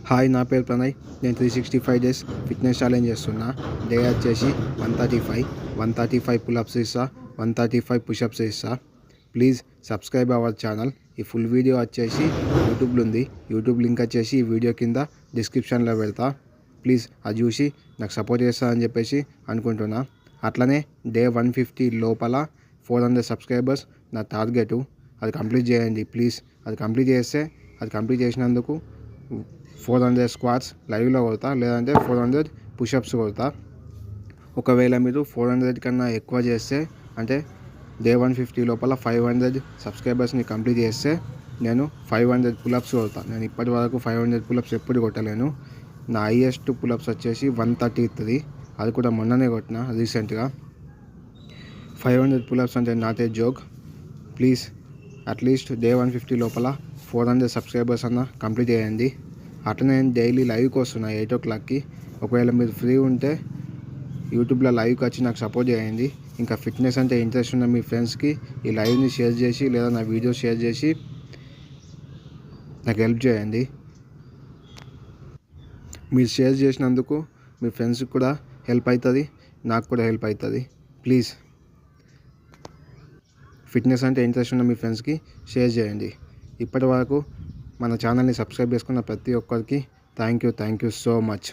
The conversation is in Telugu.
హాయ్, నా పేరు ప్రణయ్. నేను 365 డేస్ ఫిట్నెస్ ఛాలెంజ్ చేస్తున్నా. డే వచ్చేసి 135 పుల్అప్స్ ఇస్తా, 135 పుషప్స్ ఇస్తా. Please subscribe our channel. ఈ ఫుల్ వీడియో వచ్చేసి యూట్యూబ్లో ఉంది. యూట్యూబ్ లింక్ వచ్చేసి ఈ వీడియో కింద డిస్క్రిప్షన్లో పెడతా. ప్లీజ్ అది చూసి నాకు సపోర్ట్ చేస్తారని చెప్పేసి అనుకుంటున్నా. అట్లనే డే 150 లోపల 400 సబ్స్క్రైబర్స్ నా టార్గెట్. అది కంప్లీట్ చేయండి ప్లీజ్. అది కంప్లీట్ చేసినందుకు 400 స్క్వాట్స్ లైవ్లో కొడతా, లేదంటే 400 పుషప్స్ కొడతా. ఒకవేళ మీరు 400 కన్నా ఎక్కువ చేస్తే, అంటే డే 150 లోపల 500 సబ్స్క్రైబర్స్ని కంప్లీట్ చేస్తే నేను 500 పుల్అప్స్ కొడతా. నేను ఇప్పటి వరకు 500 పుల్అప్స్ ఎప్పుడు కొట్టలేను. నా హైయెస్ట్ పుల్అప్స్ వచ్చేసి 133. అది కూడా మొన్ననే కొట్టిన రీసెంట్గా. 500 పుల్అప్స్ అంటే not a joke. Please at least day 150 లోపల 400 సబ్స్క్రైబర్స్ అన్న కంప్లీట్ చేయండి. అట్లా నేను డైలీ లైవ్కి వస్తున్నా 8 o'clockకి. ఒకవేళ మీరు ఫ్రీ ఉంటే యూట్యూబ్లో లైవ్కి వచ్చి నాకు సపోర్ట్ చేయండి. ఇంకా ఫిట్నెస్ అంటే ఇంట్రెస్ట్ ఉన్న మీ ఫ్రెండ్స్కి ఈ లైవ్ని షేర్ చేసి, లేదా నా వీడియో షేర్ చేసి నాకు హెల్ప్ చేయండి. మీరు షేర్ చేసినందుకు మీ ఫ్రెండ్స్కి కూడా హెల్ప్ అవుతుంది, నాకు కూడా హెల్ప్ అవుతుంది. ప్లీజ్ ఫిట్నెస్ అంటే ఇంట్రెస్ట్ ఉన్న మీ ఫ్రెండ్స్కి షేర్ చేయండి. ఇప్పటి వరకు మన ఛానల్ని సబ్స్క్రైబ్ చేసుకున్న ప్రతి ఒక్కరికి థ్యాంక్ యూ సో మచ్.